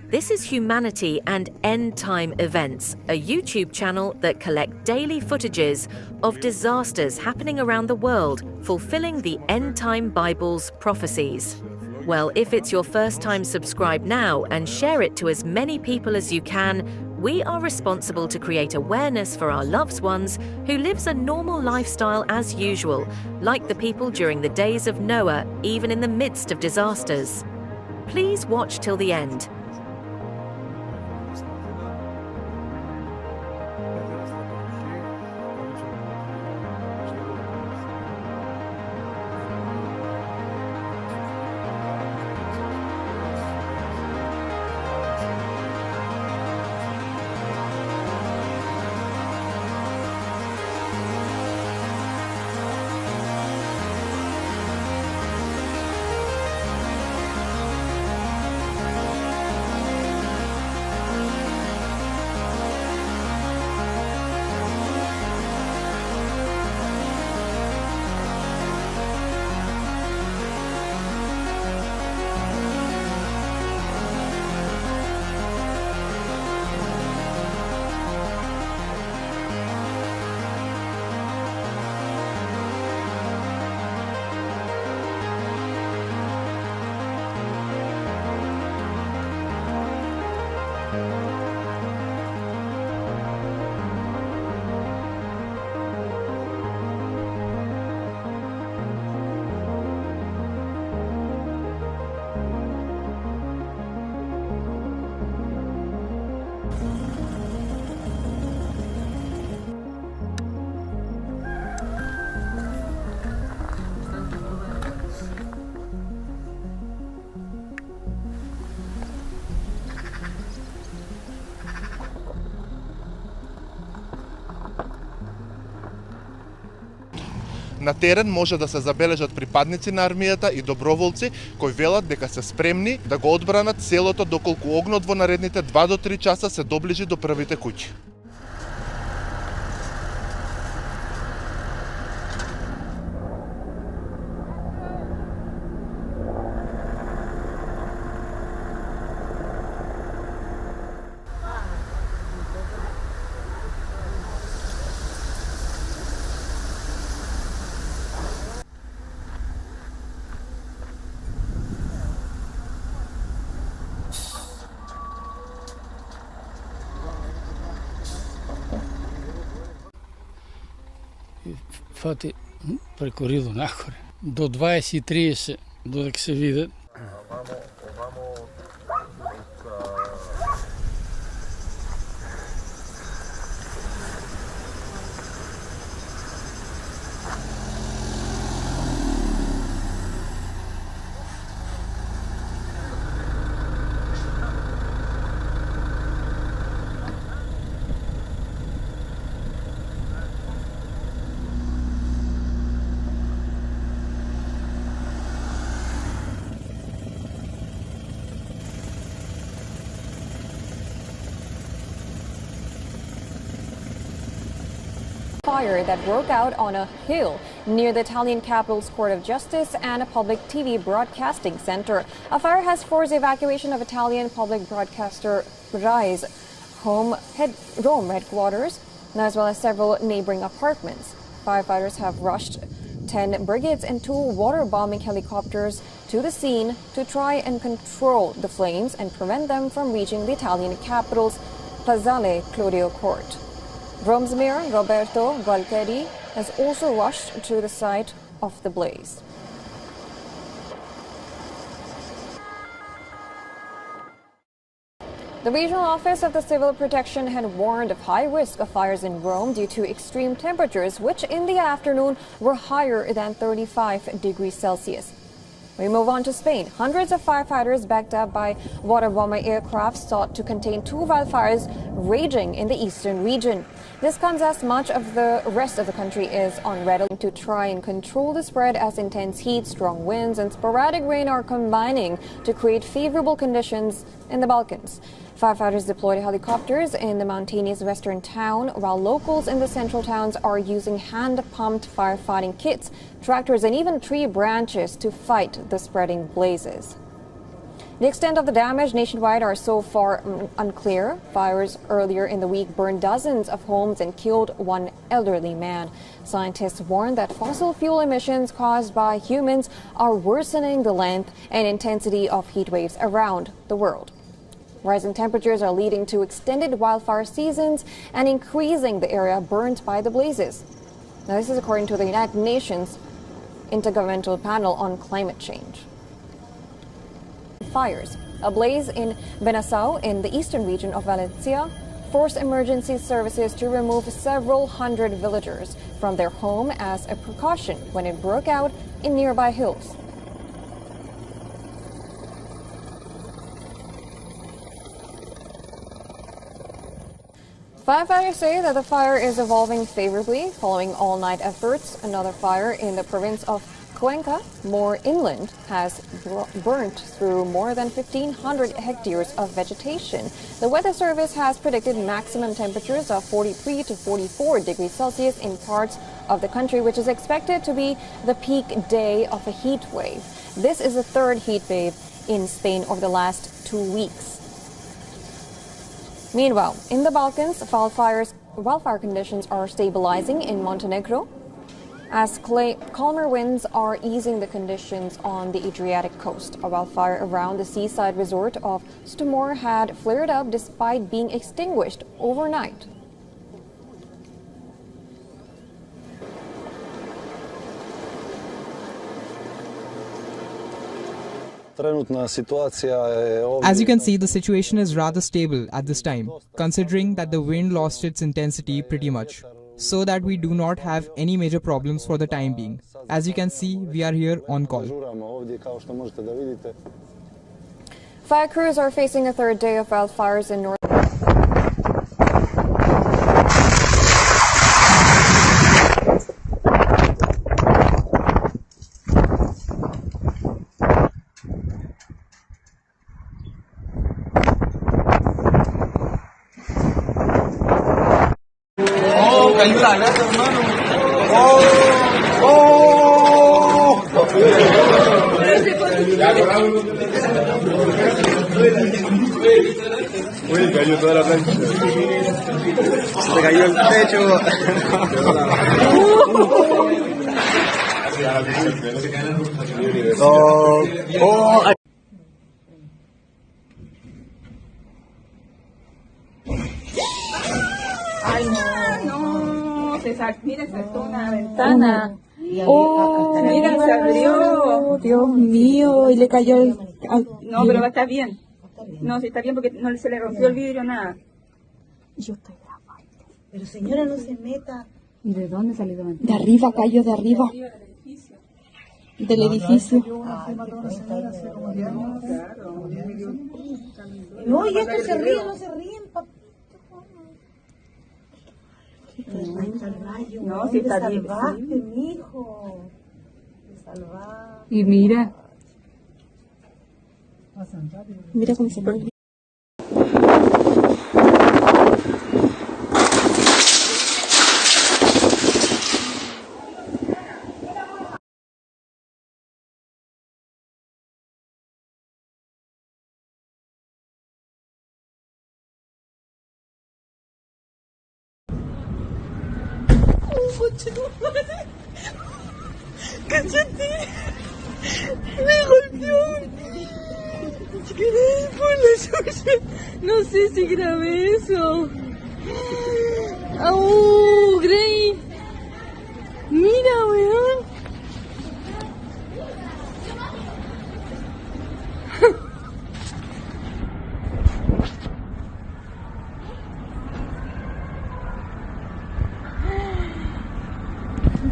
This is Humanity and End Time Events, a YouTube channel that collect daily footages of disasters happening around the world, fulfilling the End Time Bible's prophecies. Well, if it's your first time, subscribe now and share it to as many people as you can. We are responsible to create awareness for our loved ones who lives a normal lifestyle as usual, like the people during the days of Noah, even in the midst of disasters. Please watch till the end. На терен може да се забележат припадници на армијата и доброволци кои велат дека се спремни да го одбранат селото доколку огнот во наредните 2 до 3 часа се доближи до првите куќи. Фати прекоридо нагоре. До 20:30 додека се видат. Fire that broke out on a hill near the Italian capital's Court of Justice and a public TV broadcasting center. A fire has forced evacuation of Italian public broadcaster Rai's Rome headquarters, as well as several neighboring apartments. Firefighters have rushed 10 brigades and 2 water-bombing helicopters to the scene to try and control the flames and prevent them from reaching the Italian capital's Piazzale Clodio Court. Rome's Mayor Roberto Gualtieri has also rushed to the site of the blaze. The regional office of the Civil Protection had warned of high risk of fires in Rome due to extreme temperatures, which in the afternoon were higher than 35 degrees Celsius. We move on to Spain. Hundreds of firefighters backed up by water bomber aircraft sought to contain 2 wildfires raging in the eastern region. This comes as much of the rest of the country is on red alert to try and control the spread as intense heat, strong winds and sporadic rain are combining to create favorable conditions in the Balkans. Firefighters deployed helicopters in the mountainous western town, while locals in the central towns are using hand-pumped firefighting kits, tractors and even tree branches to fight the spreading blazes. The extent of the damage nationwide are so far unclear. Fires earlier in the week burned dozens of homes and killed one elderly man. Scientists warn that fossil fuel emissions caused by humans are worsening the length and intensity of heat waves around the world. Rising temperatures are leading to extended wildfire seasons and increasing the area burned by the blazes. Now, this is according to the United Nations Intergovernmental Panel on Climate Change. Fires. A blaze in Benasau in the eastern region of Valencia forced emergency services to remove several hundred villagers from their home as a precaution when it broke out in nearby hills. Firefighters say that the fire is evolving favorably following all-night efforts. Another fire in the province of Cuenca, more inland, has burnt through more than 1,500 hectares of vegetation. The Weather Service has predicted maximum temperatures of 43 to 44 degrees Celsius in parts of the country, which is expected to be the peak day of a heat wave. This is the third heat wave in Spain over the last 2 weeks. Meanwhile, in the Balkans, wildfire conditions are stabilizing in Montenegro as calmer winds are easing the conditions on the Adriatic coast. A wildfire around the seaside resort of Stumor had flared up despite being extinguished overnight. As you can see, the situation is rather stable at this time, considering that the wind lost its intensity pretty much, so that we do not have any major problems for the time being. As you can see, we are here on call. Fire crews are facing a third day of wildfires in North. Uy, cayó toda la plancha. Se te cayó el techo. Ay, no, mira, saltó una ventana. Oh, mira, se abrió. Dios mío, y le cayó el... No, pero va a estar bien. No, sí está bien porque no se le rompió el vidrio, nada. Yo estoy grabando. Pero señora, no se meta. ¿Y de dónde salió la ventana? De arriba, cayó de arriba. Del edificio. No, y estos se ríen, no se ríen, papá. No, sí está bien. Salvaste, mijo. Me salvaste. Y mira. Mira cómo se pone. ¡Cállate! ¡Me golpeó! Por la suya. No sé si grabé eso. ¡Oh, Grey! Mira, weón.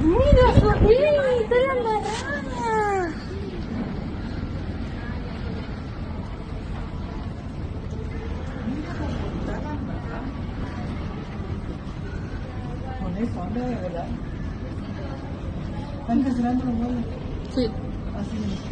Mira, Sofía, está la embarrada. Con eso, anda de volar. Están cancelando los vuelos. Sí. Así es.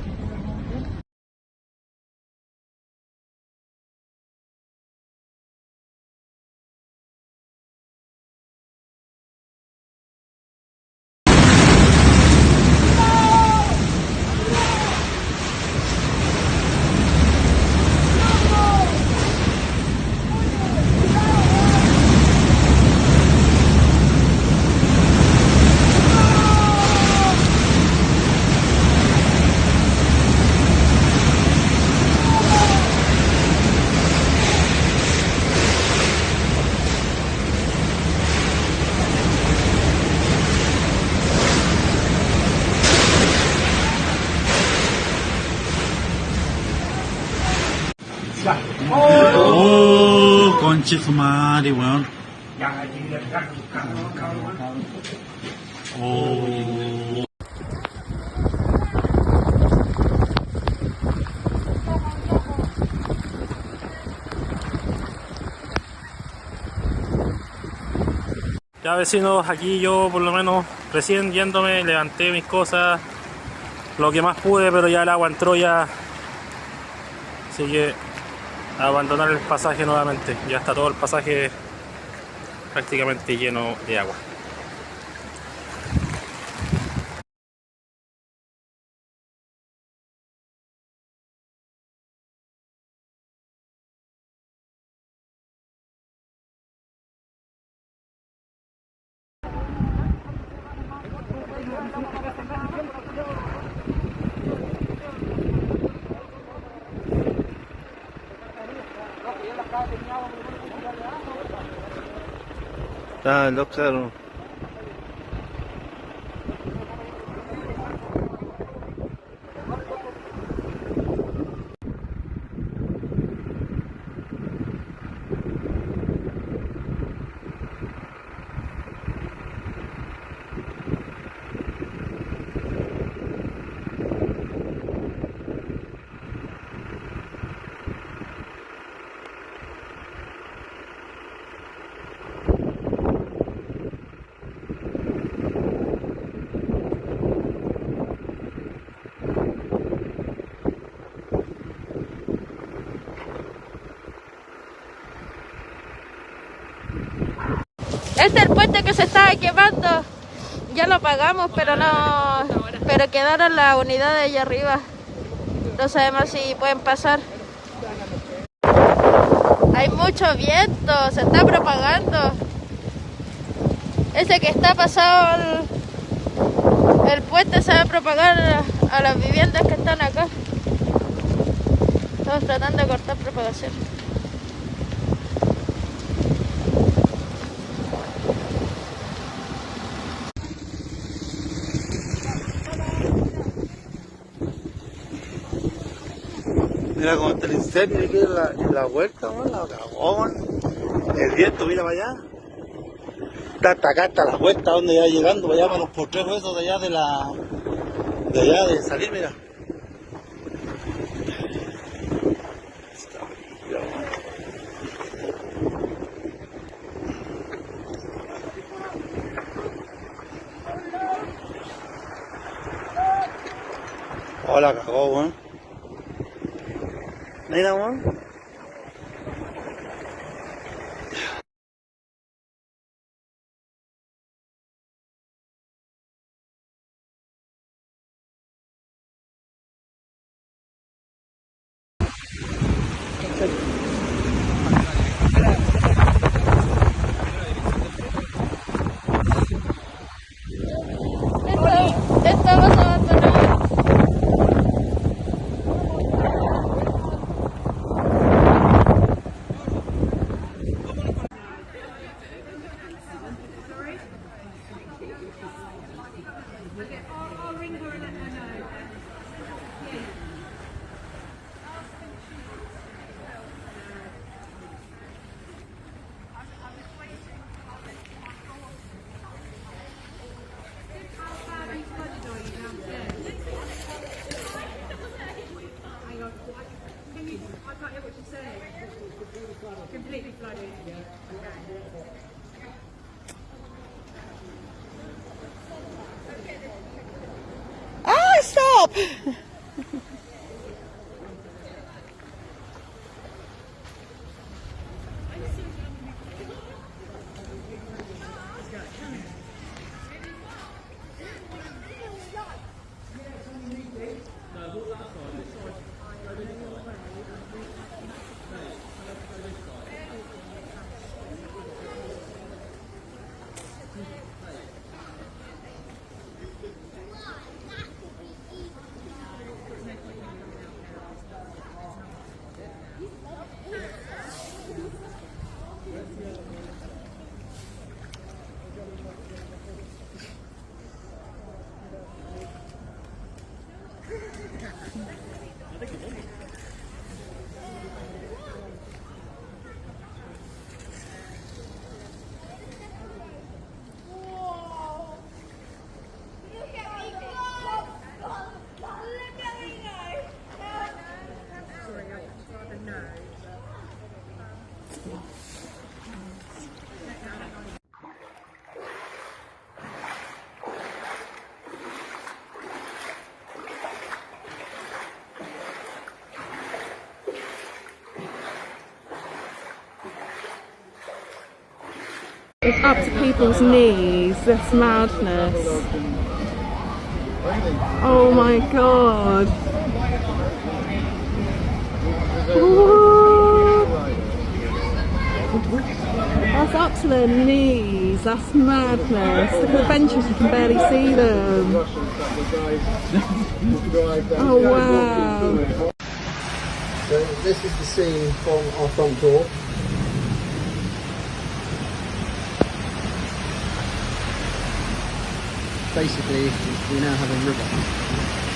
Oh, conche su madre, weón. Oh. Ya vecinos, aquí yo por lo menos recién yéndome, levanté mis cosas, lo que más pude, pero ya el agua entró ya, así que a abandonar el pasaje nuevamente. Ya está todo el pasaje prácticamente lleno de agua. Ah, lo claro. Este es el puente que se estaba quemando. Ya lo pagamos, pero no. Pero quedaron las unidades allá arriba. No sabemos si pueden pasar. Hay mucho viento, se está propagando. Ese que está pasado el puente se va a propagar a las viviendas que están acá. Estamos tratando de cortar propagación. Mira cómo está el incendio aquí en la vuelta, weón, la cagó, weón. El viento, mira para allá. Está hasta acá, hasta la vuelta donde ya llegando, para allá, para los potreros esos de allá de allá de salir, mira. Oh, la cagó, weón. Mira, weón. Estamos abandonados. Ah, stop! It's up to people's knees. That's madness. Oh my god. What? That's up to their knees. That's madness. Look at the benches, you can barely see them. Oh wow. So this is the scene from our front door. Basically, we now have a river.